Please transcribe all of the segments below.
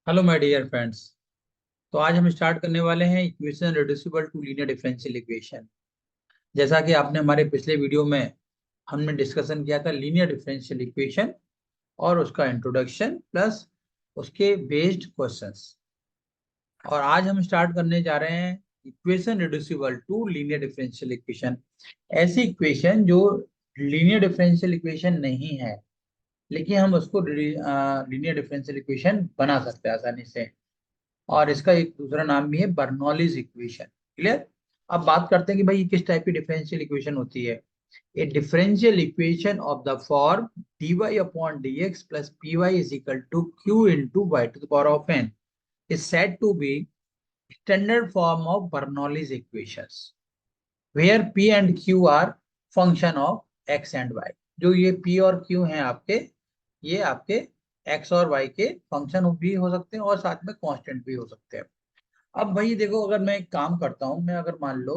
Hello my dear friends. तो आज हम स्टार्ट करने वाले हैं equation reducible to linear differential equation. जैसा कि आपने हमारे पिछले वीडियो में हमने डिस्कशन किया था लीनियर डिफरेंशियल इक्वेशन और उसका इंट्रोडक्शन प्लस उसके बेस्ड क्वेश्चंस। और आज हम स्टार्ट करने जा रहे हैं equation reducible to linear differential equation. ऐसी इक्वेशन जो लीनियर डिफरेंशियल इक्वेशन नहीं है, लेकिन हम उसको लीनियर डिफरेंशियल इक्वेशन बना सकते हैं आसानी से। और इसका एक दूसरा नाम भी है बर्नौलीज इक्वेशन। क्लियर। अब बात करते हैं कि भाई ये किस टाइप की डिफरेंशियल इक्वेशन होती है। A differential equation of the form dy upon dx plus py is equal to q into y to the power of n is said to be standard form of Bernoulli's equations where p and q are function of x and y। जो ये p और q हैं आपके, ये आपके x और y के function भी हो सकते हैं और साथ में कांस्टेंट भी हो सकते हैं। अब भाई देखो, अगर मैं एक काम करता हूं, मैं अगर मान लो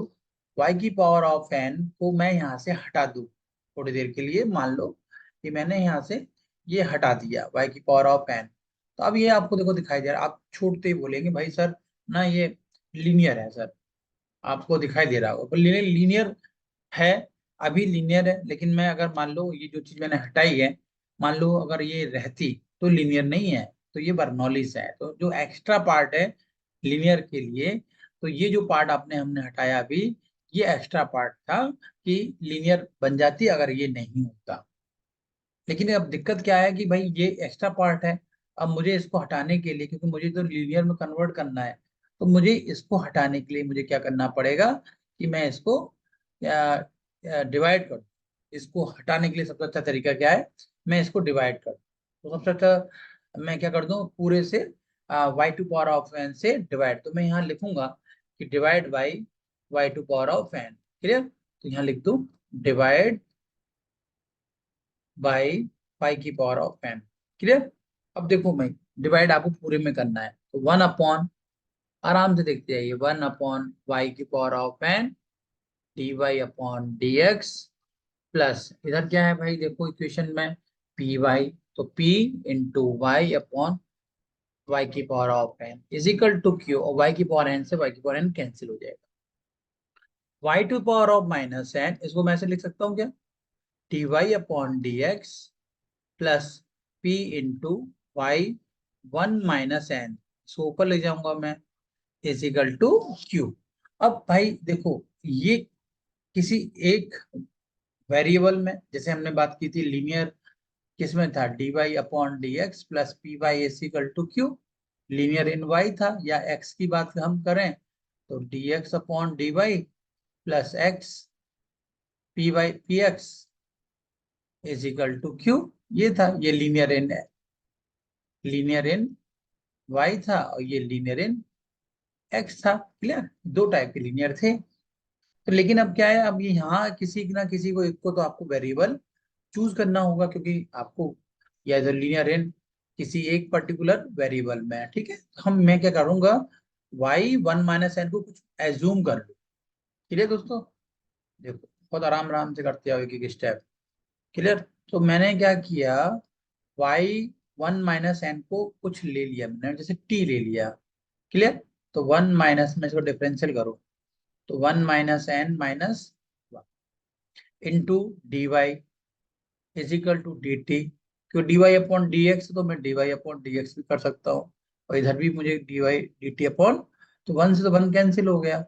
y की पावर ऑफ n को मैं यहाँ से हटा दूं थोड़ी देर के लिए, मान लो कि मैंने यहाँ से ये हटा दिया y की पावर ऑफ n। तो अब ये आपको देखो दिखाई दे रहा है। आप छोड़ते ही बोलेंगे भाई सर ना ये लीनियर है सर। आपको दिखाई दे रहा होगा पर लीनियर लीनियर है, अभी लीनियर है। लेकिन मैं अगर मान लो ये जो चीज मैंने हटाई है, मान लो अगर ये रहती तो लीनियर नहीं है, तो ये बर्नौलीज है। तो जो एक्स्ट्रा पार्ट है लीनियर के लिए, तो ये जो पार्ट आपने हमने हटाया अभी, ये एक्स्ट्रा पार्ट था कि लीनियर बन जाती अगर ये नहीं होता। लेकिन अब दिक्कत क्या है कि भाई ये एक्स्ट्रा पार्ट है। अब मुझे इसको हटाने के लिए, क्योंकि मुझे तो लीनियर में कन्वर्ट करना है, तो मुझे इसको हटाने के लिए मुझे क्या करना पड़ेगा कि मैं इसको डिवाइड कर दूं। इसको हटाने के लिए सबसे अच्छा तरीका क्या है, मैं इसको डिवाइड कर दूं। तो सबसे अच्छा मैं क्या कर दूं, पूरे से y to power of n से डिवाइड। तो मैं यहाँ लिखूंगा कि divide by y to power of n. Clear. तो यहाँ लिख दूं डिवाइड बाई पाई की पावर ऑफ एन। क्लियर। अब देखो मैं डिवाइड आपको पूरे में करना है, तो वन अपॉन, आराम से देखते जाइए, वन अपॉन वाई की power of n d y upon d x plus इधर क्या है भाई, देखो इक्वेशन में पी वाई, तो p into y upon y की power of n is equal to q. और वाई की पावर एन से वाई की पावर एन कैंसिल हो जाएगा। Y to power of minus n, इसको मैं ऐसे लिख सकता हूँ क्या, d y upon d x plus p into y one minus n, इसको ऊपर ले जाऊंगा मैं, इज इक्वल टू क्यू। अब भाई देखो, ये किसी एक वेरिएबल में, जैसे हमने बात की थी लीनियर, किसमें था, d y upon d x plus p y is equal to q. Linear in y था, या एक्स की बात हम करें तो d x upon d y plus x p y p x is equal to q. ये था, ये लीनियर इन वाई था और ये लीनियर इन एक्स था। क्लियर। दो टाइप के लीनियर थे। तो लेकिन अब क्या है, अब ये यहाँ किसी ना किसी को, एक को तो आपको वेरिएबल चूज करना होगा, क्योंकि आपको या तो लीनियर इन किसी एक पर्टिकुलर वेरिएबल में है। ठीक है। तो मैं क्या करूंगा, वाई वन माइनस एन को कुछ एज्यूम कर लूँ। क्लियर दोस्तों। देखो बहुत आराम आराम से करते हो एक एक स्टेप। क्लियर। तो मैंने क्या किया, वाई वन माइनस एन को कुछ ले लिया मैंने, जैसे टी ले लिया। क्लियर। तो वन माइनस में इसको डिफरेंशियल करो, तो one minus n minus into d y is equal to d t. क्यों d y upon d x, तो मैं d y upon d x भी कर सकता हूँ। और इधर भी मुझे d y d t upon, तो वन से तो वन कैंसिल हो गया।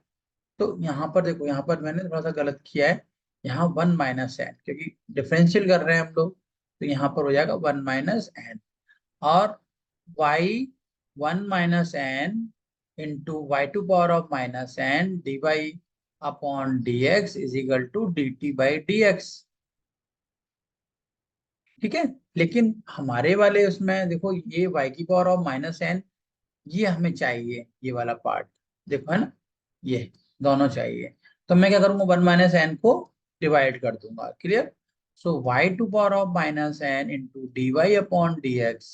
तो यहाँ पर देखो, यहाँ पर मैंने थोड़ा सा गलत किया है। यहाँ वन माइनस एन, क्योंकि डिफरेंशियल कर रहे हैं हम लोग, तो यहाँ पर हो जाएगा वन माइनस एन। और y one minus n into y to power of minus n d y upon d x is equal to d t by d x. ठीक है। लेकिन हमारे वाले उसमें देखो, ये y की पावर ऑफ माइनस एन, ये हमें चाहिए, ये वाला पार्ट देखो है ना, ये दोनों चाहिए। तो मैं क्या करूंगा, वन माइनस एन को डिवाइड कर दूंगा। Clear. So y to power of minus n into d y upon d x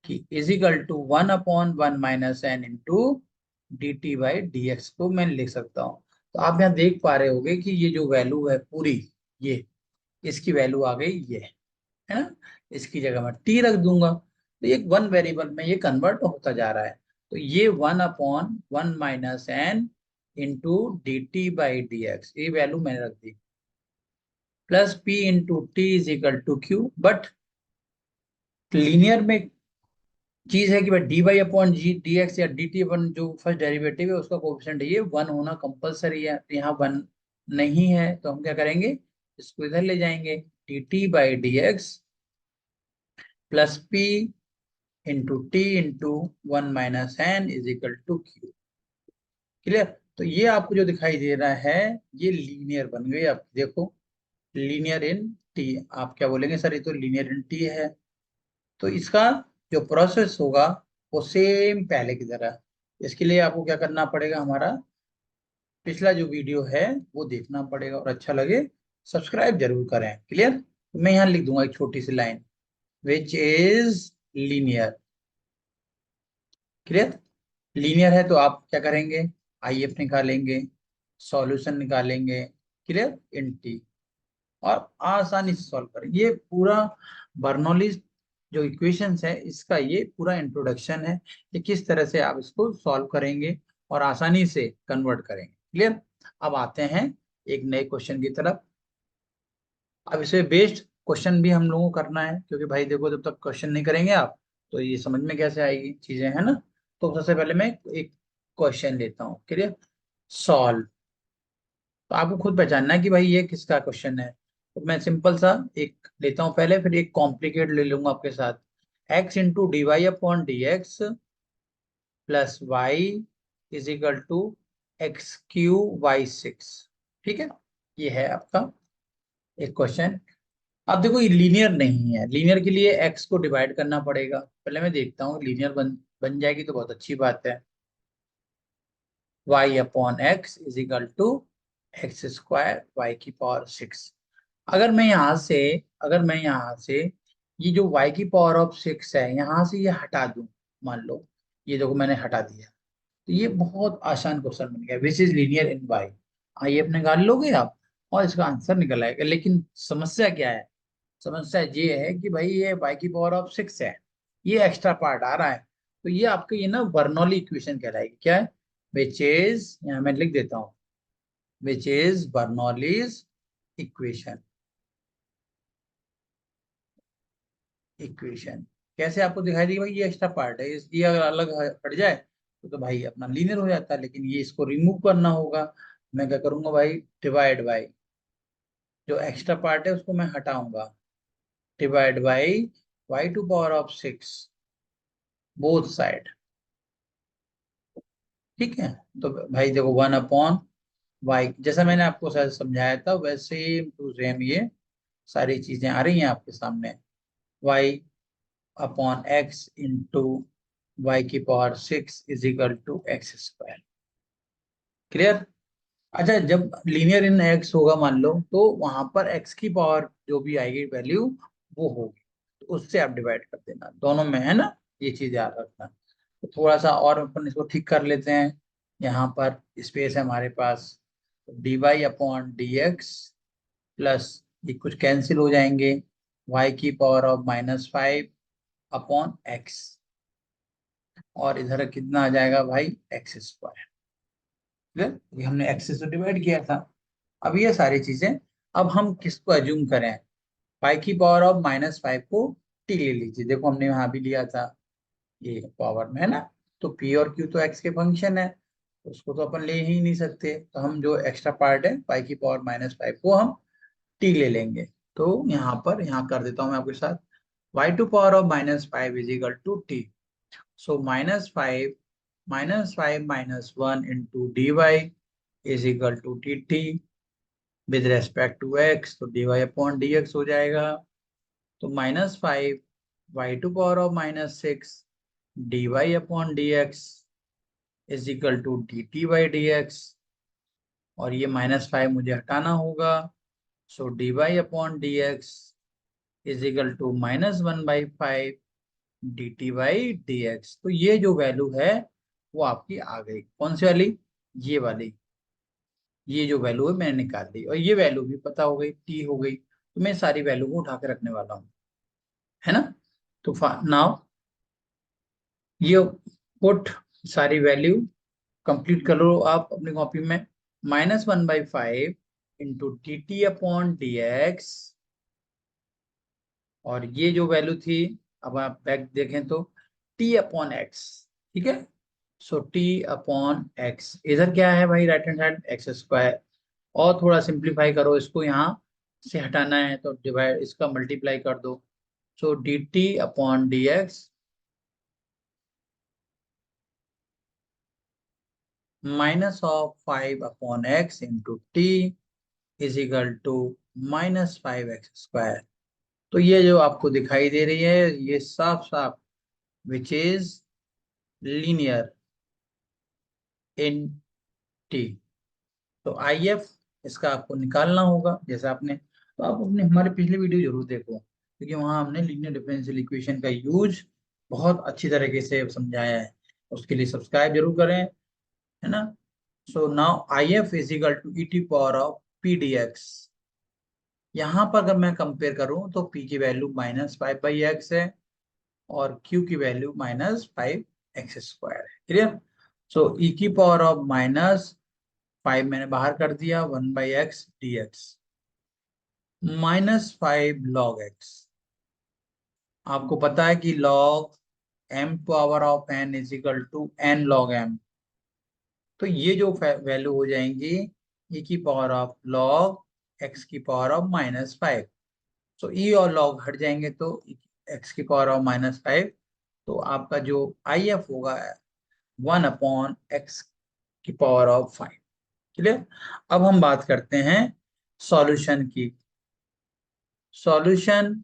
की is equal to one upon one minus n into d t by d x को मैं लिख सकता हूँ। तो आप यहाँ देख पा रहे होगे कि ये जो वैल्यू है पूरी, ये इसकी वैल्यू आ गई ये, है ना। इसकी जगह मैं टी रख दूंगा। तो ये 1 वेरिएबल में ये कन्वर्ट होता जा रहा है। तो ये 1/1 minus n into d t by d x, ये वैल्यू मैंने रख दी, plus p into t is equal to q. But linear में चीज है कि भाई d y upon g d x या डी टी अपन जो फर्स्ट डेरिवेटिव है उसका कोएफिशिएंट है, ये 1 होना कंपलसरी है। तो यहाँ 1 नहीं है तो हम क्या करेंगे, इसको इधर ले जाएंगे, d t by d x plus p into t into 1 - n is equal to q. Clear? तो ये आपको जो दिखाई दे रहा है ये लीनियर बन गई। आप देखो, लीनियर इन टी, आप क्या बोलेंगे सर, ये तो लीनियर इन टी है। तो इसका जो प्रोसेस होगा वो सेम पहले की तरह। इसके लिए आपको क्या करना पड़ेगा, हमारा पिछला जो वीडियो है वो देखना पड़ेगा, और अच्छा लगे सब्सक्राइब जरूर करें। क्लियर? तो मैं यहाँ लिख दूंगा एक छोटी सी line, which is linear. Clear? Linear है तो आप क्या करेंगे, आईएफ निकालेंगे, सॉल्यूशन निकालेंगे, क्लियर, इन टी, और आसानी से सॉल्व करेंगे। ये पूरा बर्नौलीज जो इक्वेशंस है इसका ये पूरा इंट्रोडक्शन है कि किस तरह से आप इसको सॉल्व करेंगे और आसानी से कन्वर्ट करेंगे। क्लियर? अब आते हैं एक नए क्वेश्चन की तरफ। अब इसे बेस्ड क्वेश्चन भी हम लोगों को करना है, क्योंकि भाई देखो जब तक क्वेश्चन नहीं करेंगे आप तो ये समझ में कैसे आएगी चीजें, है ना। तो सबसे पहले मैं एक क्वेश्चन लेता हूँ। क्लियर? सॉल्व। तो आपको खुद पहचानना है कि भाई ये किसका क्वेश्चन है। तो मैं सिंपल सा एक लेता हूँ पहले, फिर एक कॉम्प्लिकेट ले लूंगा आपके साथ। X into d y upon d x plus y is equal to x q y 6। ठीक है, ये है आपका एक क्वेश्चन। अब देखो ये लीनियर नहीं है, लीनियर के लिए एक्स को डिवाइड करना पड़ेगा। पहले मैं देखता हूँ लीनियर बन जाएगी तो बहुत अच्छी बात है। Y upon x is equal to x square y की पावर 6। अगर मैं यहाँ से अगर मैं यहाँ से ये जो y की पावर ऑफ 6 है यहाँ से ये हटा दूं, मान लो ये देखो मैंने हटा दिया, तो ये बहुत आसान क्वेश्चन बन गया, विच इज लीनियर इन y। आइए अपने निकाल लोगे आप और इसका आंसर निकल आएगा। लेकिन समस्या क्या है, समस्या ये है कि भाई ये y की पावर ऑफ 6 है, ये एक्स्ट्रा पार्ट आ रहा है। तो ये आपके ये ना बर्नौली इक्वेशन कहलाएगी। क्या है? विच इज, यहाँ मैं लिख देता हूँ, विच इज बर्नौलीज इक्वेशन। इक्वेशन कैसे आपको दिखाई देगी, भाई ये एक्स्ट्रा पार्ट है, ये अगर अलग हट जाए तो भाई अपना लीनियर हो जाता है, लेकिन ये इसको रिमूव करना होगा। मैं क्या करूंगा भाई, डिवाइड बाई जो एक्स्ट्रा पार्ट है उसको मैं हटाऊंगा, divide by y to power of 6 both side. ठीक है, तो भाई देखो 1/y, जैसा मैंने आपको शायद समझाया था वैसे टू सेम ये सारी चीजें आ रही हैं आपके सामने। y upon x into y की power 6 is equal to x square. Clear? अच्छा, जब लीनियर इन एक्स होगा मान लो, तो वहां पर एक्स की पावर जो भी आएगी वैल्यू वो होगी, तो उससे आप डिवाइड कर देना दोनों में, है ना। ये चीज याद रखना। तो थोड़ा सा और अपन इसको ठीक कर लेते हैं। यहाँ पर स्पेस है हमारे पास, d y upon d x plus ये कुछ कैंसिल हो जाएंगे, वाई की पावर ऑफ -5 अपॉन एक्स, और इधर कितना आ जाएगा भाई, एक्स स्क्वायर। क्लियर? ये हमने एक्स से डिवाइड किया था। अब ये सारी चीजें, अब हम किसको एज्यूम करें, पाई की पावर ऑफ -5 को टी ले लीजिए। देखो हमने यहाँ भी लिया था ये पावर में, है ना। तो पी और क्यू तो एक्स के फंक्शन है, तो उसको तो अपन ले ही नहीं सकते, तो हम जो एक्स्ट्रा पार्ट है पाई की पावर -5 को हम टी ले लेंगे। तो यहाँ कर देता हूँ मैं आपके साथ, y to power of -5 is equal to t. So -5 -1 into dy is equal to dt with respect to x, तो dy अपॉन dx हो जाएगा। तो -5 y to power of -6 dy upon dx is equal to dt by dx, और ये -5 मुझे हटाना होगा। So dy upon dx is equal to -1/5 dt by dx। तो ये जो वैल्यू है वो आपकी आ गई, कौन सी वाली, ये वाली। ये जो वैल्यू है मैंने निकाल दी, और ये वैल्यू भी पता हो गई, टी हो गई। तो मैं सारी वैल्यू को उठा के रखने वाला हूँ, है ना। तो नाउ ये पुट सारी वैल्यू कंप्लीट कर लो आप अपनी कॉपी में। -1/5 into d t upon d x, और ये जो वैल्यू थी, अब आप बैक देखें तो t अपॉन एक्स, ठीक है। सो t अपॉन एक्स, इधर क्या है भाई, right hand side x square. और थोड़ा सिंप्लीफाई करो इसको, यहाँ से हटाना है तो डिवाइड, इसका मल्टीप्लाई कर दो। So d t upon d x -5 upon x into t is equal to -5x²। तो ये जो आपको दिखाई दे रही है, ये साफ साफ विच इज लीनियर इन टी। तो आई एफ इसका आपको निकालना होगा, जैसे आपने, तो आप अपने हमारे पिछले वीडियो जरूर देखो, क्योंकि वहां हमने लीनियर डिफरेंशियल इक्वेशन का यूज बहुत अच्छी तरीके से समझाया है। उसके लिए सब्सक्राइब जरूर करें, है ना। So now I F is equal to e t power of p d x. यहाँ पर अगर मैं कंपेयर करूं तो p की वैल्यू -5/x है और q की वैल्यू -5x² है। क्लियर। सो e की पावर ऑफ -5 मैंने बाहर कर दिया, 1/x dx, -5 log x। आपको पता है कि log m power of n is equal to n log m। तो ये जो वैल्यू हो जाएंगी e की पावर ऑफ log x की पावर ऑफ -5। तो e और log हट जाएंगे तो x की पावर ऑफ -5। तो आपका जो आई एफ होगा 1/x की पावर ऑफ 5। क्लियर। अब हम बात करते हैं सॉल्यूशन की। सॉल्यूशन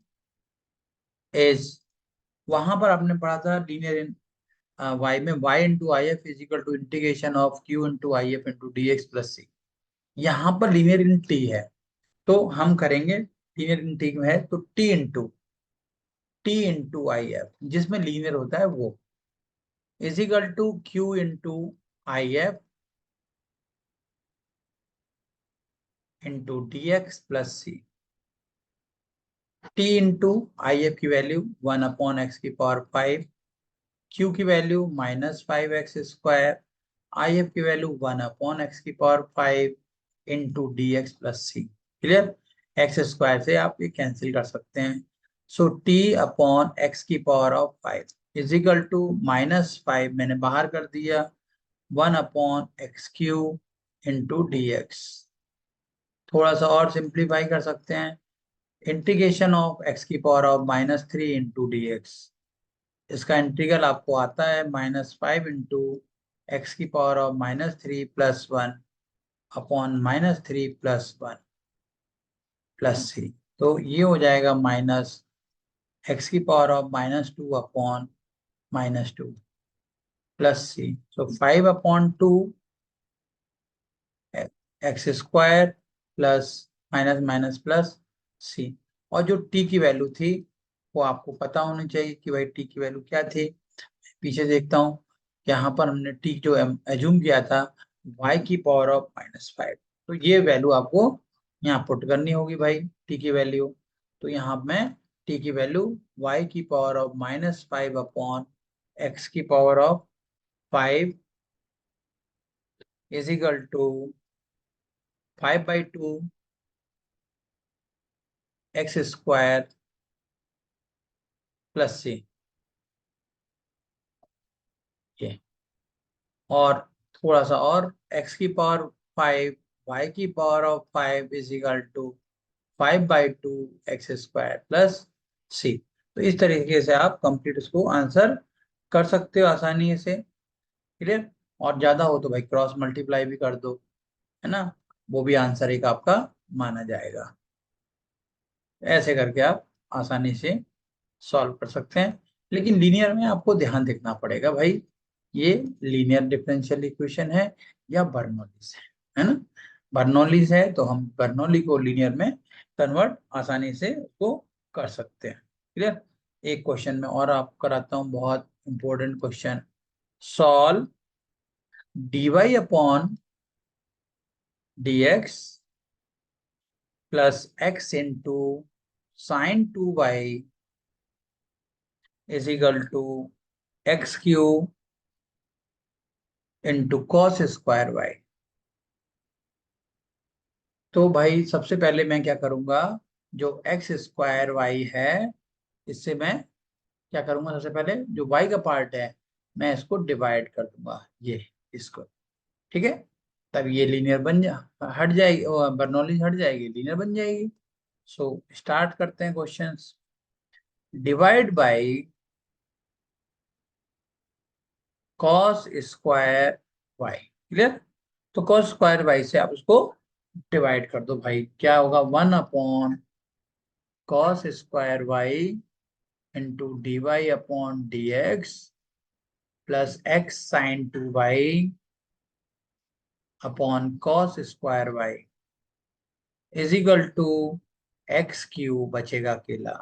इज, वहां पर आपने पढ़ा था लीनियर इन वाई में y into I F is equal to integration of q into I F into d x plus c. यहाँ पर लीनियर इन t है, तो हम करेंगे लीनियर इन t में है तो t इंटू आई एफ, जिसमें लीनियर होता है वो, is equal to q into I F into d x plus c. t into I F की वैल्यू 1/x की पावर 5, q की वैल्यू -5x², आई एफ की वैल्यू 1/x की power 5 into d x plus c. Clear. x² से आप ये cancel कर सकते हैं। सो t अपॉन एक्स की power of 5 is equal to -5 मैंने बाहर कर दिया, 1/x³ इंटू डी एक्स। थोड़ा सा और सिंप्लीफाई कर सकते हैं, इंटीग्रेशन ऑफ एक्स की power of -3 into d x. इसका इंटीग्रल आपको आता है -5 इंटू एक्स की power of -3 plus 1 upon -3 plus 1 plus c. तो ये हो जाएगा -x की power of -2 upon -2 plus c. So 5/2 x² plus minus minus plus c. और जो t की वैल्यू थी वो आपको पता होनी चाहिए कि भाई t की वैल्यू क्या थी। पीछे देखता हूँ, यहाँ पर हमने t जो एज्यूम किया था y की पावर ऑफ -5। तो ये वैल्यू आपको यहाँ पुट करनी होगी भाई, t की वैल्यू। तो यहाँ मैं t की वैल्यू y की पावर ऑफ -5 अपॉन x की power of 5 is equal to 5/2 x² plus c. ये और थोड़ा सा और, x की पावर 5, y की power of 5 is equal to 5/2 x² plus c. तो इस तरीके से आप कंप्लीट इसको आंसर कर सकते हो आसानी से। क्लियर। और ज्यादा हो तो भाई क्रॉस मल्टीप्लाई भी कर दो, है ना, वो भी आंसर एक आपका माना जाएगा। ऐसे करके आप आसानी से सॉल्व कर सकते हैं। लेकिन लीनियर में आपको ध्यान देखना पड़ेगा भाई, ये लीनियर डिफरेंशियल इक्वेशन है या बर्नौलीज है ना। बर्नौलीज है तो हम बर्नौली को लीनियर में कन्वर्ट आसानी से उसको कर सकते हैं। क्लियर। एक क्वेश्चन में और आप कराता हूँ, बहुत important question. Solve dy upon dx plus x into sine 2y is equal to x q into cos square y. तो भाई सबसे पहले मैं क्या करूंगा, जो एक्स स्क्वायर वाई है इससे मैं क्या करूंगा, सबसे पहले जो वाई का पार्ट है मैं इसको डिवाइड कर दूंगा, ये इसको। ठीक है, तब ये लीनियर बन जा हट जाएगी, बर्नौली हट जाएगी, लीनियर बन जाएगी। सो स्टार्ट करते हैं questions. Divide by cos square y. Clear? तो कॉस स्क्वायर वाई से आप उसको डिवाइड कर दो भाई, क्या होगा, 1 upon cos square y into d y upon d x plus x sine 2 y upon cos square y is equal to x q बचेगा अकेला।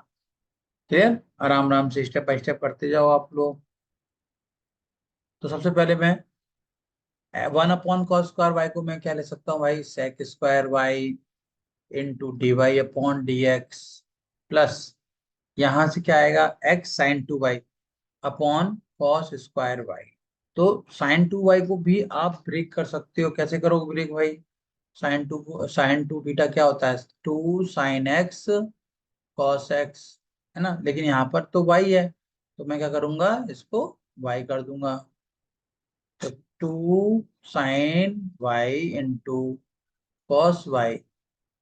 क्लियर? आराम आराम से स्टेप बाय स्टेप करते जाओ आप लोग। तो सबसे पहले मैं 1 अपॉन कॉस स्क्वायर वाई को मैं क्या ले सकता हूँ भाई, sec square y into d y upon d x plus यहां से क्या आएगा, x sine 2 y upon cos square y. तो साइन 2 वाई को भी आप ब्रेक कर सकते हो, कैसे करोगे ब्रेक भाई, साइन टू बीटा क्या होता है, 2 sin x कॉस एक्स, है ना, लेकिन यहाँ पर तो वाई है, तो मैं क्या करूंगा, इसको वाई कर दूंगा। तो 2 sin y into cos y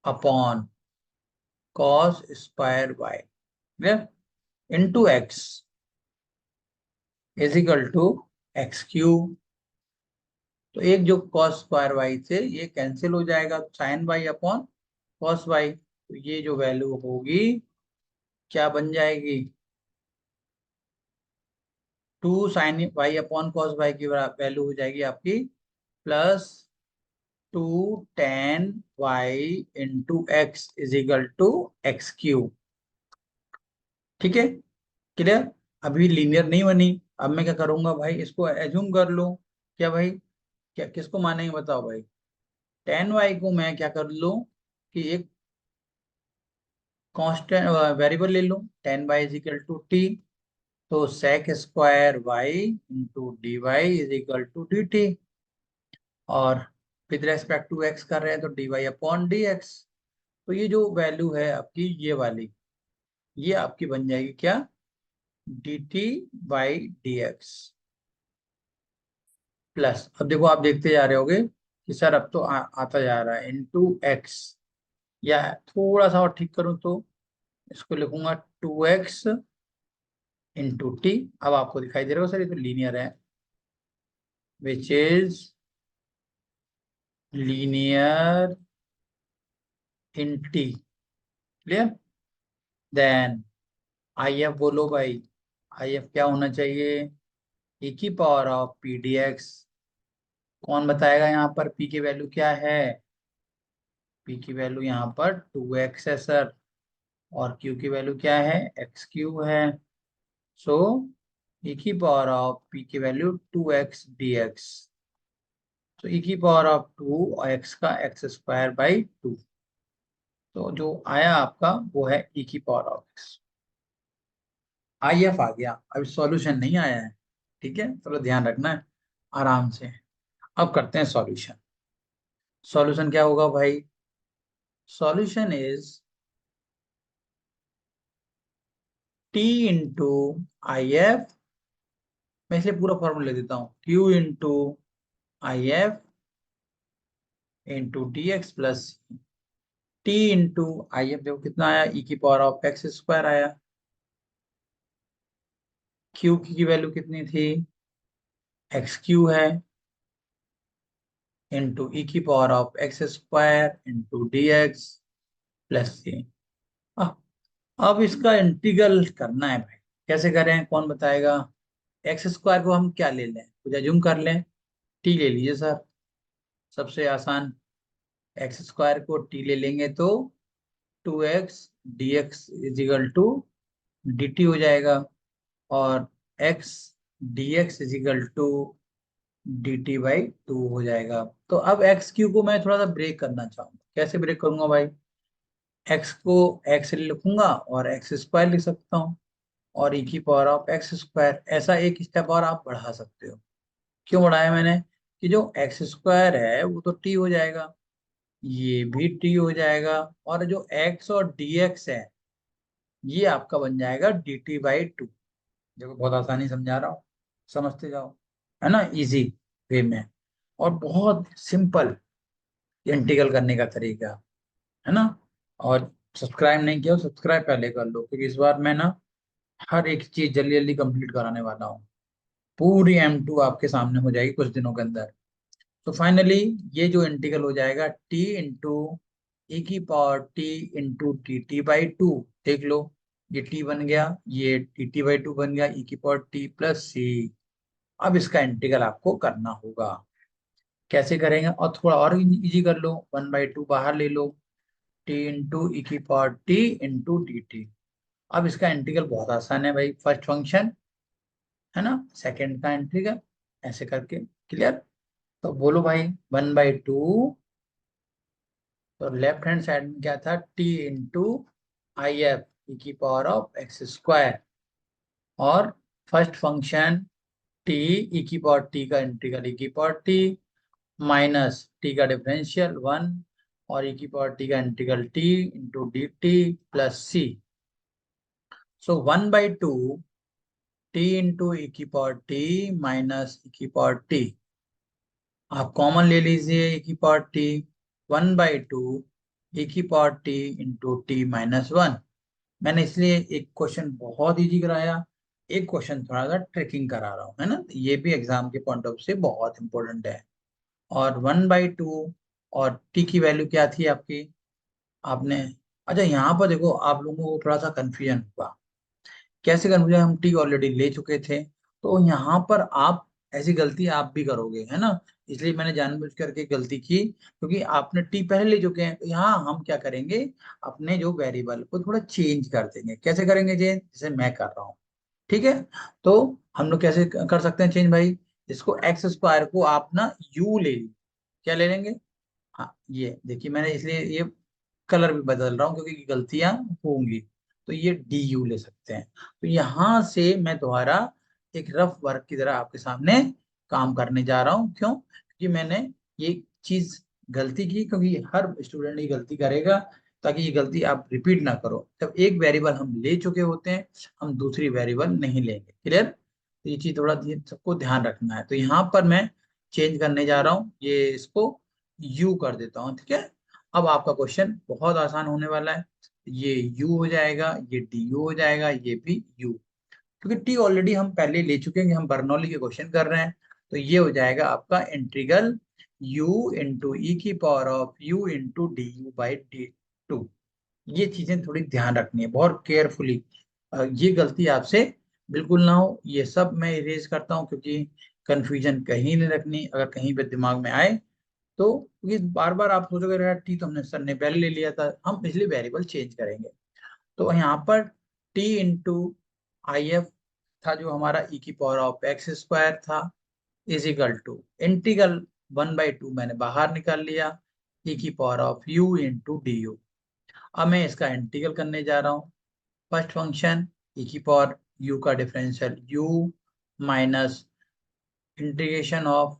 upon cos square y into x is equal to x cube. तो एक जो कॉस स्क्वायर वाई से ये कैंसिल हो जाएगा, sine y upon cos y, तो ये जो वैल्यू होगी क्या बन जाएगी, 2 sin y upon cos y की वैल्यू हो जाएगी आपकी plus 2 tan y into x is equal to x cube. ठीक है, क्लियर? अभी लीनियर नहीं बनी। अब मैं क्या करूंगा भाई, इसको एज्यूम कर लो, क्या भाई, क्या किसको मानेंगे बताओ भाई, tan y को मैं क्या कर लूं कि एक कांस्टेंट वेरिएबल ले लूं, tan y is equal to t. तो sec square y into d y is equal to d t, और विद रेस्पेक्ट टू एक्स कर रहे हैं तो d y upon d x. तो ये जो वैल्यू है आपकी ये वाली, ये आपकी बन जाएगी क्या, D t by d x plus, अब देखो आप देखते जा रहे होगे कि सर अब तो आता जा रहा है इंटू एक्स, या थोड़ा सा और ठीक करूं तो इसको लिखूंगा 2x इंटू टी। अब आपको दिखाई दे रहा हो सर ये तो लीनियर है, which is linear in t. Clear? Then I F बोलो भाई, आई एफ क्या होना चाहिए, e की power of p d x. कौन बताएगा यहाँ पर p की वैल्यू क्या है, p की वैल्यू यहाँ पर 2x है सर, और q की वैल्यू क्या है, एक्स क्यू है। सो e की पावर ऑफ p की वैल्यू 2x dx, तो e की पावर ऑफ 2 और x का एक्स स्क्वायर बाई 2। तो जो आया आपका वो है e की power of x। I F आ गया, अभी सॉल्यूशन नहीं आया है। ठीक है, चलो ध्यान रखना है आराम से। अब करते हैं सॉल्यूशन। सॉल्यूशन क्या होगा भाई, solution is t into I F, मैं इसलिए पूरा फॉर्मूला ले देता हूँ, q into I F into d x plus t into I F, देखो कितना आया, e की पावर ऑफ एक्स स्क्वायर आया, q की वैल्यू कितनी थी, एक्स क्यू है, इंटू ई की power of x square into d x plus c. अब इसका इंटीग्रल करना है भाई, कैसे करें कौन बताएगा, एक्स स्क्वायर को हम क्या ले लें, कुछ एज्यूम कर लें, टी ले लीजिए सर, सबसे आसान। एक्स स्क्वायर को टी ले लेंगे तो 2x d x is equal to d t हो जाएगा, और x d x is equal to d t by 2 हो जाएगा। तो अब एक्स क्यू को मैं थोड़ा सा ब्रेक करना चाहूंगा, कैसे ब्रेक करूंगा भाई, एक्स को एक्स लिखूंगा और एक्स स्क्वायर लिख सकता हूँ, और ई की पावर ऑफ एक्स स्क्वायर, ऐसा एक स्टेप और आप बढ़ा सकते हो। क्यों बढ़ाया मैंने? कि जो एक्स स्क्वायर है वो तो टी हो जाएगा, ये भी टी हो जाएगा, और जो एक्स और डी एक्स है ये आपका बन जाएगा डी टी बाई टू। देखो बहुत आसानी समझा रहा हूँ, समझते जाओ, है ना, इजी वे में, और बहुत सिंपल इंटीग्रल करने का तरीका, है ना। और सब्सक्राइब नहीं किया, सब्सक्राइब पहले कर लो, क्योंकि इस बार मैं ना हर एक चीज जल्दी जल्दी कंप्लीट कराने वाला हूँ। पूरी M2 आपके सामने हो जाएगी कुछ दिनों के अंदर। तो फाइनली ये जो इंटीग्रल हो जाएगा t इंटू ई की power t into d t by two. देख लो, ये t बन गया, ये डी टी बाई टू बन गया, ई की पावर t प्लस सी। अब इसका इंटीग्रल आपको करना होगा। कैसे करेंगे? और थोड़ा और इजी कर लो, 1/2 बाहर ले लो, t इंटू ई की power t into d T. अब इसका इंटीग्रल बहुत आसान है भाई, फर्स्ट फंक्शन है ना, सेकंड का इंटीग्रल, ऐसे करके। क्लियर? तो बोलो भाई, 1/2, तो लेफ्ट हैंड साइड में क्या था, t into I F e की पावर ऑफ एक्स स्क्वायर, और फर्स्ट फंक्शन t ई की पावर t का इंटीग्रल ई की पावर t माइनस t का डिफरेंशियल 1, और ई की पावर t का integral t into d t plus c. So 1/2 t into e की power t minus e की power t, आप कॉमन ले लीजिए ई की पावर t, 1/2 ई की power t into T minus one. मैंने इसलिए एक क्वेश्चन बहुत इजी कराया, एक क्वेश्चन थोड़ा सा ट्रिकिंग करा रहा हूँ, है ना, ये भी एग्जाम के पॉइंट ऑफ से बहुत इंपॉर्टेंट है। और 1/2, और टी की वैल्यू क्या थी आपकी, आपने, अच्छा यहाँ पर देखो, आप लोगों को थोड़ा सा कंफ्यूजन हुआ। कैसे कंफ्यूजन? हम टी ऑलरेडी ले चुके थे, तो यहाँ पर आप ऐसी गलती आप भी करोगे, है ना। इसलिए मैंने जानबूझ करके गलती की, क्योंकि आपने टी पहले ले चुके हैं। तो यहाँ हम क्या करेंगे, अपने जो वेरिएबल को थोड़ा चेंज कर देंगे। कैसे करेंगे चेंज? जैसे मैं कर रहा हूँ, ठीक है। तो हम लोग कैसे कर सकते हैं चेंज भाई? इसको एक्स स्क्वायर को आप ना यू ले लीजिए। क्या ले लेंगे? हाँ, ये देखिए, मैंने इसलिए ये कलर भी बदल रहा हूँ क्योंकि गलतियां होंगी। तो ये डी यू ले सकते हैं। तो यहाँ से मैं दोबारा एक रफ वर्क की तरह आपके सामने काम करने जा रहा हूँ। क्यों? क्योंकि मैंने ये चीज गलती की, क्योंकि हर स्टूडेंट ये गलती करेगा, ताकि ये गलती आप रिपीट ना करो। जब एक वेरिएबल हम ले चुके होते हैं, हम दूसरी वेरिएबल नहीं लेंगे। क्लियर? तो ये चीज थोड़ा सबको ध्यान रखना है। तो यहाँ पर मैं चेंज करने जा रहा हूँ, ये इसको यू कर देता हूँ, ठीक है। अब आपका क्वेश्चन बहुत आसान होने वाला है। ये u हो जाएगा, ये du हो जाएगा, ये भी u, क्योंकि t ऑलरेडी हम पहले ले चुके हैं कि हम बर्नौली के क्वेश्चन कर रहे हैं। तो ये हो जाएगा आपका इंटीग्रल u इंटू ई की power of u into d u by d two. ये चीजें थोड़ी ध्यान रखनी है बहुत केयरफुली, ये गलती आपसे बिल्कुल ना हो। ये सब मैं इरेज करता हूँ, क्योंकि कंफ्यूजन कहीं नहीं रखनी। अगर कहीं पे दिमाग में आए, तो ये बार बार आप सोचोगे यार टी तो हमने सर ने पहले ले लिया था, हम पिछले वेरिएबल चेंज करेंगे। तो यहाँ पर टी इंटू आई एफ था, जो हमारा ई की पावर ऑफ एक्स स्क्वायर था, इज इक्वल टू इंटीग्रल 1/2 मैंने बाहर निकाल लिया, ई की power of u into d you. अब मैं इसका इंटीग्रल करने जा रहा हूँ। फर्स्ट फंक्शन ई की पावर यू का differential u, minus integration of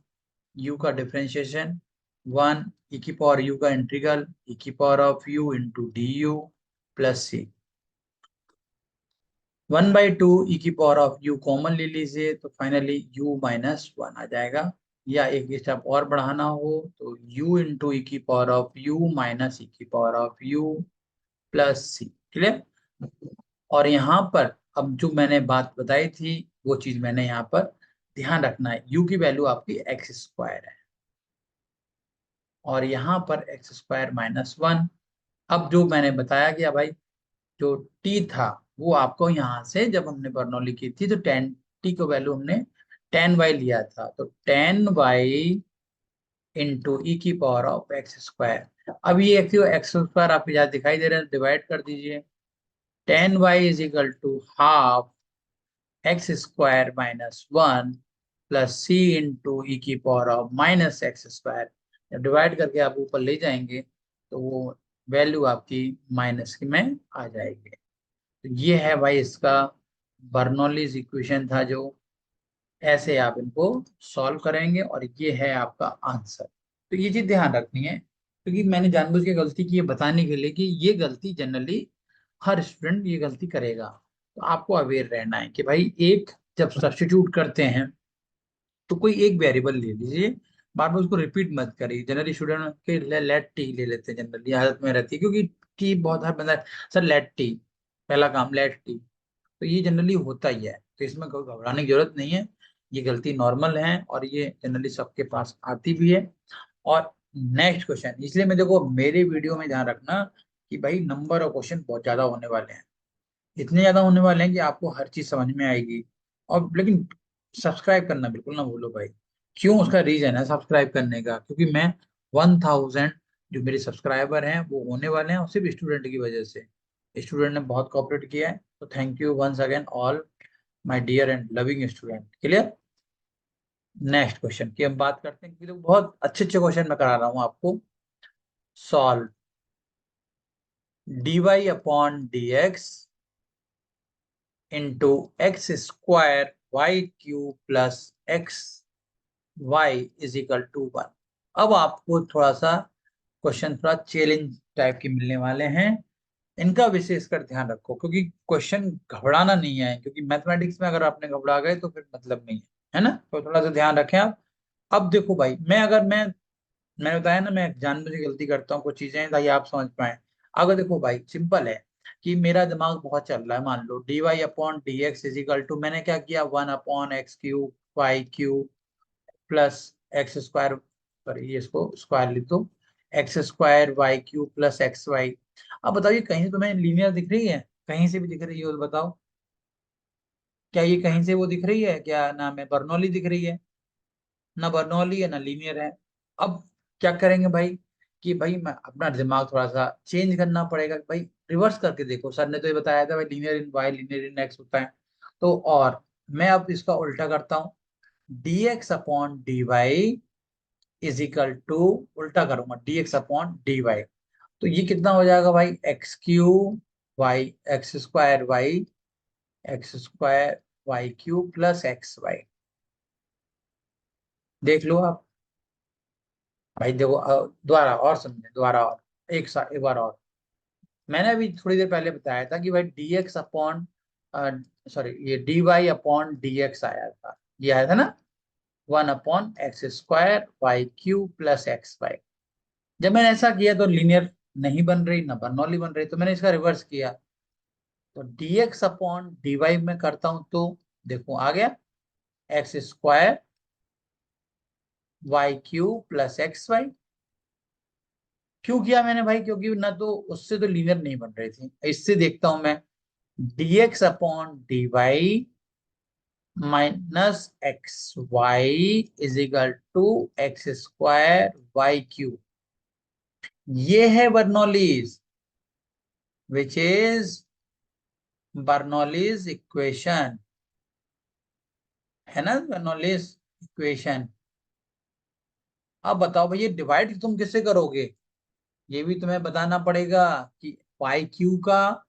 u का डिफरेंशिएशन 1, ई की पावर यू का इंटीग्रल ई की power of u into d u plus c. 1/2 e की पावर ऑफ यू कॉमन ले लीजिए, तो फाइनली u माइनस वन आ जाएगा। या एक स्टेप और बढ़ाना हो तो u इंटू ई की power of u minus e की power of u plus c. Clear? और यहाँ पर अब जो मैंने बात बताई थी, वो चीज मैंने यहाँ पर ध्यान रखना है। u की वैल्यू आपकी एक्स स्क्वायर है, और यहाँ पर एक्स स्क्वायर माइनस वन। अब जो मैंने बताया कि भाई, जो टी था वो आपको यहाँ से, जब हमने बर्नौली की थी, तो टेन टी को वैल्यू हमने 10y लिया था, तो 10y इंटू ई की पावर ऑफ एक्स स्क्वायर। अब ये एक्स स्क्वायर आपके यहाँ दिखाई दे रहा है, डिवाइड कर दीजिए। 10y is equal to half x square minus one plus c into e की power of minus x square. जब डिवाइड करके आप ऊपर ले जाएंगे, तो वो वैल्यू आपकी माइनस की में आ जाएगी। तो ये है भाई इसका बर्नौलीज इक्वेशन था जो, ऐसे आप इनको सॉल्व करेंगे और ये है आपका आंसर। तो ये चीज ध्यान रखनी है, क्योंकि मैंने जानबूझ के गलती की है बताने के लिए कि ये गलती जनरली हर स्टूडेंट ये गलती करेगा। तो आपको अवेयर रहना है कि भाई एक जब सब्स्टिट्यूट करते हैं तो कोई एक वेरिएबल ले लीजिए, बार बार उसको रिपीट मत करिए। जनरली स्टूडेंट के लेट टी ले लेते हैं, जनरली आदत में रहती है, क्योंकि टी बहुत हर बंदा, सर लेट टी, पहला काम लेट टी, तो ये जनरली होता ही है। तो इसमें कोई घबराने की जरूरत नहीं है, ये गलती नॉर्मल है और ये जनरली सबके पास आती भी है। और नेक्स्ट क्वेश्चन, इसलिए मैं देखो मेरे वीडियो में ध्यान रखना कि भाई नंबर ऑफ क्वेश्चन बहुत ज्यादा होने वाले हैं, इतने ज्यादा होने वाले हैं कि आपको हर चीज समझ में आएगी। और लेकिन सब्सक्राइब करना बिल्कुल ना भूलो भाई। क्यों? उसका रीजन है सब्सक्राइब करने का, क्योंकि मैं 1000 जो मेरे सब्सक्राइबर हैं वो होने वाले हैं, और सिर्फ स्टूडेंट की वजह से। स्टूडेंट ने बहुत कोऑपरेट किया है, तो thank you once again all my dear and loving student. Clear? Next question की हम बात करते हैं, क्योंकि तो बहुत अच्छे अच्छे क्वेश्चन मैं करा रहा हूँ आपको। Solve dy/dx into x square y q plus x y is equal to 1। अब आपको थोड़ा सा क्वेश्चन थोड़ा चैलेंज टाइप के मिलने वाले हैं, इनका विशेषकर ध्यान रखो, क्योंकि क्वेश्चन घबराना नहीं है, क्योंकि मैथमेटिक्स में अगर आपने घबरा गए तो फिर मतलब नहीं है ना, तो थोड़ा सा ध्यान रखें आप। अब देखो भाई, मैंने बताया ना, मैं जानबूझ के गलती करता हूँ कुछ चीजें ताकि आप समझ पाए। अगर देखो भाई सिंपल है कि मेरा दिमाग बहुत चल रहा है, मान लो dy/dx इज इक्वल टू, मैंने क्या किया, 1/x³ y cube plus x square, sorry ये इसको स्क्वायर लिख दो, x² y³ प्लस xy। अब बताइए कहीं से तुम्हें लीनियर दिख रही है? कहीं से भी दिख रही है तो बताओ, क्या ये कहीं से वो दिख रही है? क्या नाम है, बर्नौली दिख रही है? ना बर्नौली है ना लीनियर है। अब क्या करेंगे भाई, कि भाई मैं अपना दिमाग थोड़ा सा चेंज करना पड़ेगा। भाई रिवर्स करके देखो, सर ने तो ये बताया था भाई linear in y linear in x होता है, तो और मैं अब इसका उल्टा करता हूँ, dx/dy इज इक्वल टू, उल्टा करूंगा, dx/dy। तो ये कितना हो जाएगा भाई, x³ y² y² plus xy। देख लो आप भाई, देखो दोबारा और समझे, दोबारा और एक बार और। मैंने अभी थोड़ी देर पहले बताया था कि भाई dx अपॉन, सॉरी ये dy/dx आया था, ये आया था ना, 1/x² प्लस xy। जब मैंने ऐसा किया तो लीनियर नहीं बन रही ना बर्नौली बन रही, तो मैंने इसका रिवर्स किया, तो dx/dy में करता हूं तो देखो आ गया, x² y³ प्लस xy। क्यों किया मैंने भाई? क्योंकि ना तो उससे तो लीनियर नहीं बन रही थी, इससे देखता हूं मैं, dx/dy minus x y is equal to x² y³। ये है Bernoulli's, which is Bernoulli's equation, है ना बर्नौलीज इक्वेशन। अब बताओ भाई ये डिवाइड तुम किससे करोगे? ये भी तुम्हें बताना पड़ेगा कि वाई क्यू का,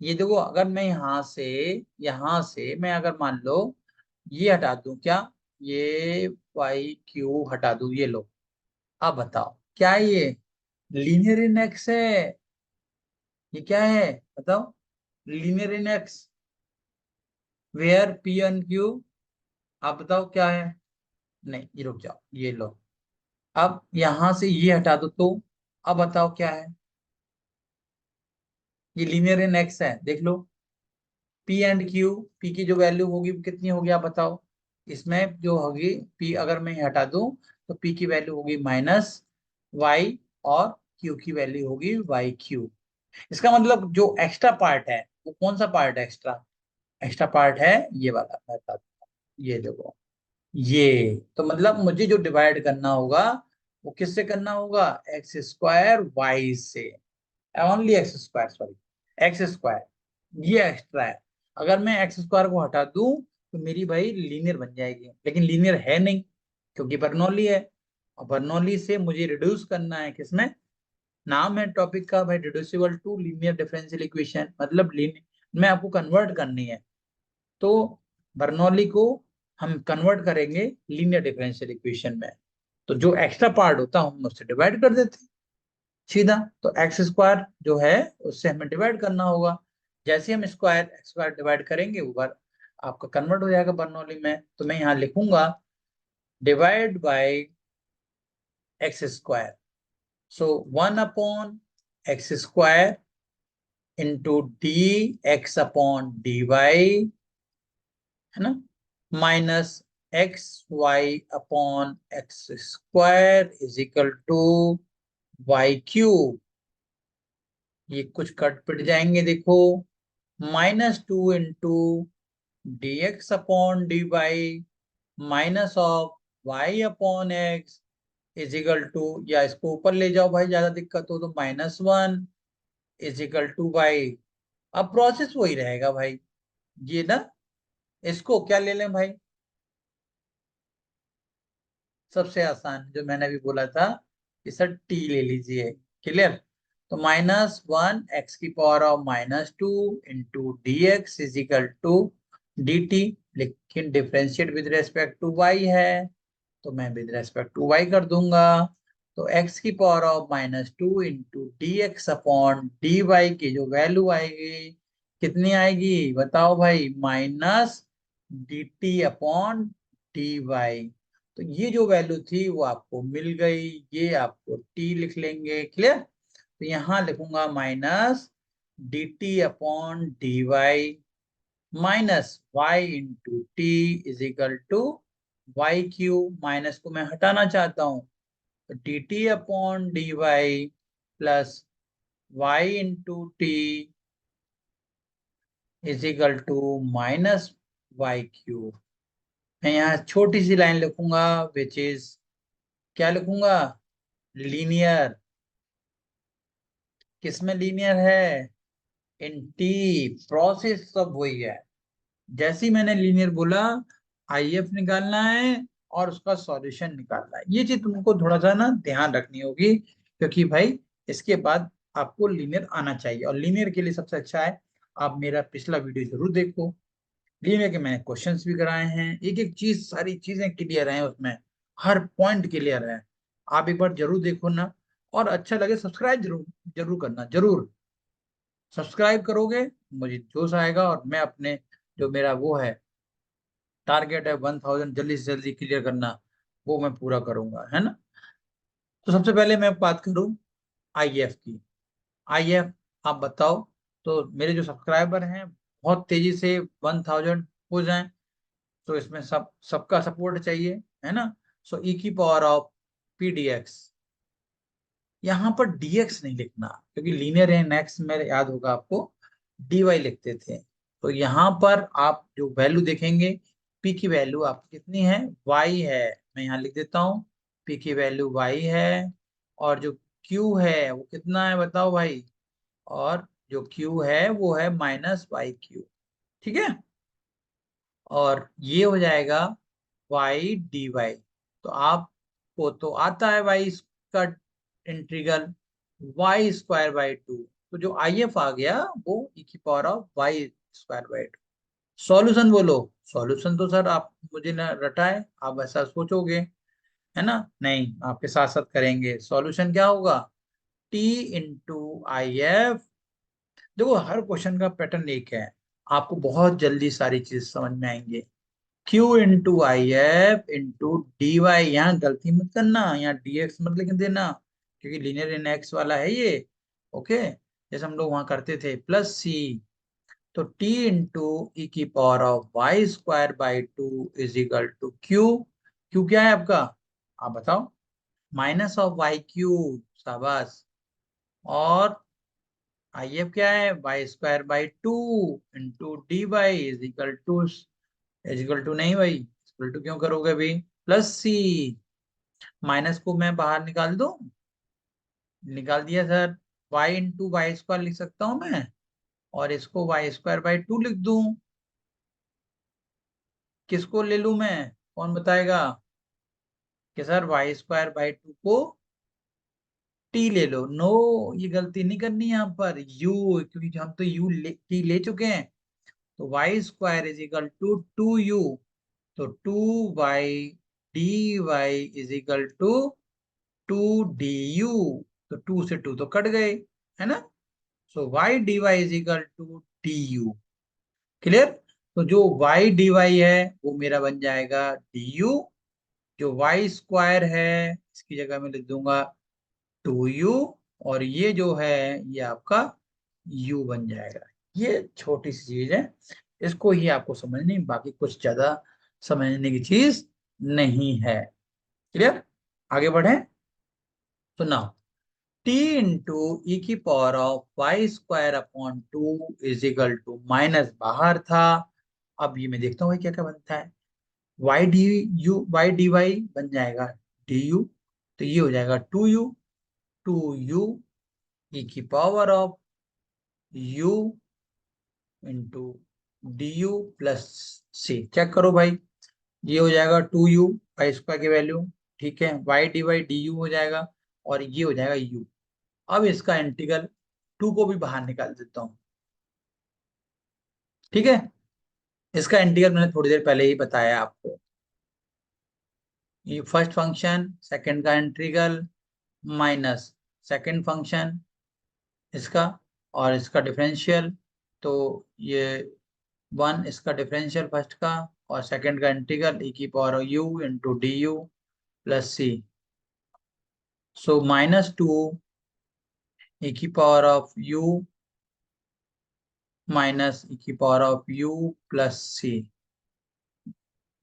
ये देखो अगर मैं यहाँ से मैं अगर मान लो ये हटा दूं क्या, ये y³ हटा दूं, ये लो। अब बताओ क्या ये लीनियर इन एक्स है? ये क्या है बताओ? Linear in x where p/q। आप बताओ क्या है? नहीं, ये रुक जाओ, ये लो। अब यहां से ये हटा दो तो अब बताओ क्या है? ये लीनियर इन एक्स है, देख लो। p/q, p की जो वैल्यू होगी वो कितनी होगी आप बताओ? इसमें जो होगी p, अगर मैं हटा दूं तो p की वैल्यू होगी -y, और q की वैल्यू होगी y³। इसका मतलब जो एक्स्ट्रा पार्ट है वो कौन सा पार्ट है? एक्स्ट्रा एक्स्ट्रा पार्ट है ये वाला, मैं बता दूं। ये देखो, ये तो मतलब मुझे जो डिवाइड करना होगा वो किससे करना होगा? x² y से, ओनली x², सॉरी x²। ये एक्स्ट्रा है, अगर मैं x² को हटा दूं तो मेरी भाई लीनियर बन जाएगी, लेकिन लीनियर है नहीं क्योंकि बर्नौली है। और बर्नौली से मुझे रिड्यूस करना है किसमें? नाम है टॉपिक का भाई, reducible to linear differential equation, मतलब लीनियर में आपको कन्वर्ट करनी है। तो बर्नौली को हम कन्वर्ट करेंगे लीनियर डिफरेंशियल इक्वेशन में, तो जो एक्स्ट्रा पार्ट होता है हम उससे डिवाइड कर देते हैं सीधा। तो एक्स स्क्वायर जो है उससे हमें डिवाइड करना होगा। जैसे हम स्क्वायर एक्स स्क्वायर डिवाइड करेंगे वो बार आपका कन्वर्ट हो जाएगा बर्नौली में। तो मैं यहाँ लिखूंगा divide by x square, so 1 upon x square into d x upon d y, है ना, minus x y upon x square is equal to y cube. ये कुछ कट पिट जाएंगे देखो, -2 into d x upon d y minus of y upon x is equal to, या इसको ऊपर ले जाओ भाई ज्यादा दिक्कत हो तो -1 इज इक्वल टू वाई। अब प्रोसेस वही रहेगा भाई, ये ना, इसको क्या ले लें भाई, सबसे आसान जो मैंने अभी बोला था कि सर टी ले लीजिए। क्लियर? तो -1 x⁻⁻² into d x is equal to d t, लेकिन differentiate with respect to y है तो मैं विद रेस्पेक्ट टू वाई कर दूंगा। तो x⁻⁻² into d x upon d y की जो वैल्यू आएगी कितनी आएगी बताओ भाई, -dt अपॉन डी वाई। तो ये जो वैल्यू थी वो आपको मिल गई, ये आपको टी लिख लेंगे। क्लियर? तो यहाँ लिखूंगा -dt upon d y minus y into t is equal to y q. Minus को मैं हटाना चाहता हूँ, तो d t upon d y plus y into t is equal to minus y q. मैं यहाँ छोटी सी लाइन लिखूंगा विच इज, क्या लिखूंगा, लीनियर। किसमें लीनियर है? इन टी। प्रोसेस सब वही है, जैसे ही मैंने लीनियर बोला आईएफ निकालना है और उसका सॉल्यूशन निकालना है। ये चीज तुमको थोड़ा सा ना ध्यान रखनी होगी, क्योंकि भाई इसके बाद आपको लीनियर आना चाहिए, और लीनियर के लिए सबसे अच्छा है आप मेरा पिछला वीडियो जरूर देखो। लीनियर के मैंने क्वेश्चंस भी कराए हैं, एक एक चीज सारी चीजें क्लियर हैं उसमें, हर पॉइंट क्लियर है। आप एक बार जरूर देखो ना, और अच्छा लगे सब्सक्राइब जरूर जरूर करना, जरूर सब्सक्राइब करोगे मुझे जोश आएगा, और मैं अपने जो मेरा वो है टारगेट है 1000 जल्दी से जल्दी क्लियर करना, वो मैं पूरा करूंगा, है ना। तो सबसे पहले मैं बात करूं आईएफ की। आईएफ आप बताओ, तो मेरे जो सब्सक्राइबर हैं बहुत तेजी से 1000 हो जाएं, तो इसमें सबका सपोर्ट चाहिए, है ना। सो ई की power of p d x, यहाँ पर dx नहीं लिखना क्योंकि लीनियर है, नेक्स्ट में याद होगा आपको dy लिखते थे। तो यहाँ पर आप जो वैल्यू देखेंगे, p की वैल्यू आपकी कितनी है, y है। मैं यहाँ लिख देता हूँ p की वैल्यू y है, और जो q है वो कितना है बताओ भाई, और जो q है वो है -yq। ठीक है? और ये हो जाएगा y dy। तो आपको तो आता है y का इंटीग्रल y²/2, तो जो IF आ गया वो e⁻y²/2। सॉल्यूशन बोलो। सॉल्यूशन तो सर आप मुझे ना रटाए, आप ऐसा सोचोगे, है ना, नहीं आपके साथ साथ करेंगे। सॉल्यूशन क्या होगा, t इंटू आई एफ। देखो हर क्वेश्चन का पैटर्न एक है, आपको बहुत जल्दी सारी चीज समझ में आएंगे। Q into I F into d y, यहाँ गलती मत करना, यहाँ डी एक्स मत लिख देना क्योंकि लीनियर इन एक्स वाला है ये। ओके, जैसे हम लोग वहां करते थे प्लस सी। तो टी इंटू ई की power of y²/2 is equal to q. Q क्या है आपका, आप बताओ, -of y⁵। शाबाश। और आई एफ क्या है, y²/2 into d y is equal to नहीं भाई, इक्वल टू क्यों करोगे भाई, प्लस सी। माइनस को मैं बाहर निकाल दूं, निकाल दिया सर। y इंटू y² लिख सकता हूं मैं, और इसको y²/2 लिख दूं। किसको ले लूं मैं, कौन बताएगा कि सर y²/2 को t ले लो। नो, ये गलती नहीं करनी यहाँ पर, u, क्योंकि हम तो u टी ले चुके हैं। तो y square is equal to 2u, तो 2y dy is equal to 2du, तो 2 से 2 तो कट गए, है ना। So y dy is equal to du। Clear. तो जो y dy है वो मेरा बन जाएगा du, जो y स्क्वायर है इसकी जगह में लिख दूंगा 2u, और ये जो है ये आपका u बन जाएगा। ये छोटी सी चीज है, इसको ही आपको समझनी, बाकी कुछ ज्यादा समझने की चीज नहीं है। क्लियर। आगे बढ़े। तो नाउ t इंटू ई की power of y square upon 2 is equal to, minus बाहर था, अब ये मैं देखता हूँ क्या क्या बनता है। वाई डी वाई बन जाएगा डी यू, तो ये हो जाएगा 2u, 2u ई की power of u into d u plus c. Check करो भाई, ये हो जाएगा 2u वाई स्क्वायर की वैल्यू, ठीक है, वाई डी यू हो जाएगा, और ये हो जाएगा u। अब इसका इंटीग्रल 2 को भी बाहर निकाल देता हूँ, ठीक है। इसका इंटीग्रल मैंने थोड़ी देर पहले ही बताया आपको, ये फर्स्ट फंक्शन सेकंड का इंटीग्रल माइनस सेकंड फंक्शन इसका, और इसका डिफरेंशियल, तो ये 1 इसका डिफरेंशियल फर्स्ट का, और सेकंड का इंटीग्रल ई की power u into d u plus c. So -2 e की power of u minus e की power of u plus c,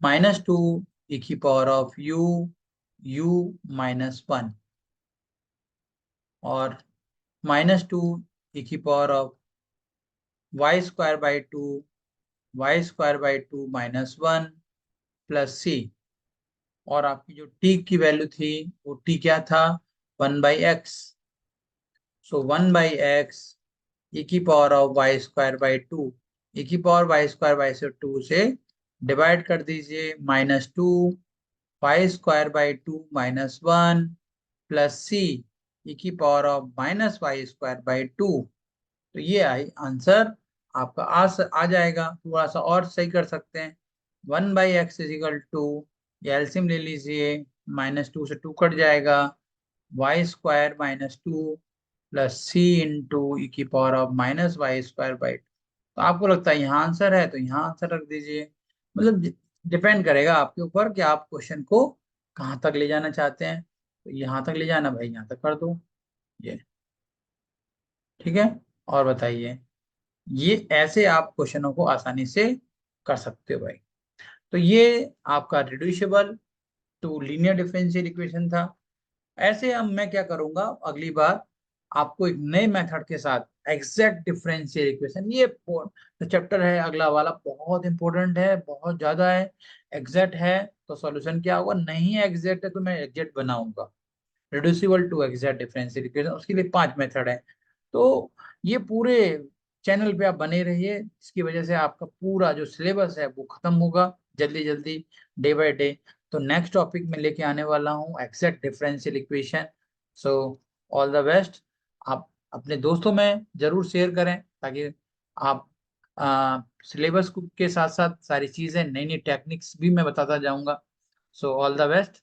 -2 e की पावर ऑफ u -1, और -2 ई की power of y square by two, -1 plus c, और आपकी जो t की value थी वो t क्या था, 1/x। सो 1/x ई की power of y square by two, e की पावर वाई स्क्वायर बाई से 2 से डिवाइड कर दीजिए, -2 y square by two -1 plus c e की पावर ऑफ -y² बाई 2। तो ये आई आंसर आपका आ जाएगा। थोड़ा सा और सही कर सकते हैं, 1/x इज इक्वल टू, ये एलसीएम ले लीजिए, -2 से 2 कट जाएगा, y² -2 plus c into e की पावर ऑफ -y²/2। तो आपको लगता है यहाँ आंसर है तो यहाँ आंसर रख दीजिए, मतलब डिपेंड करेगा आपके ऊपर कि आप क्वेश्चन को कहाँ तक ले जाना चाहते हैं। तो यहाँ तक ले जाना भाई, यहाँ तक कर दो ये, ठीक है। और बताइए, ये ऐसे आप क्वेश्चनों को आसानी से कर सकते हो भाई। तो ये आपका reducible to linear differential equation था। ऐसे अब मैं क्या करूंगा, अगली बार आपको एक नए मेथड के साथ एग्जैक्ट डिफरेंशियल इक्वेशन, ये जो चैप्टर है अगला वाला बहुत इंपॉर्टेंट है, बहुत ज्यादा है। एग्जैक्ट है तो सॉल्यूशन क्या होगा, नहीं है एग्जैक्ट है तो मैं एग्जैक्ट बनाऊंगा। Reducible to exact differential equation, उसके लिए 5 मेथड है। तो ये पूरे चैनल पे आप बने रहिए, इसकी वजह से आपका पूरा जो सिलेबस है वो खत्म होगा जल्दी जल्दी, डे बाय डे। तो नेक्स्ट टॉपिक में लेके आने वाला हूँ exact differential equation. So all the best. आप अपने दोस्तों में जरूर शेयर करें ताकि आप सिलेबस के साथ साथ सारी चीजें, नई नई टेक्निक्स भी मैं बताता जाऊंगा। So all the best.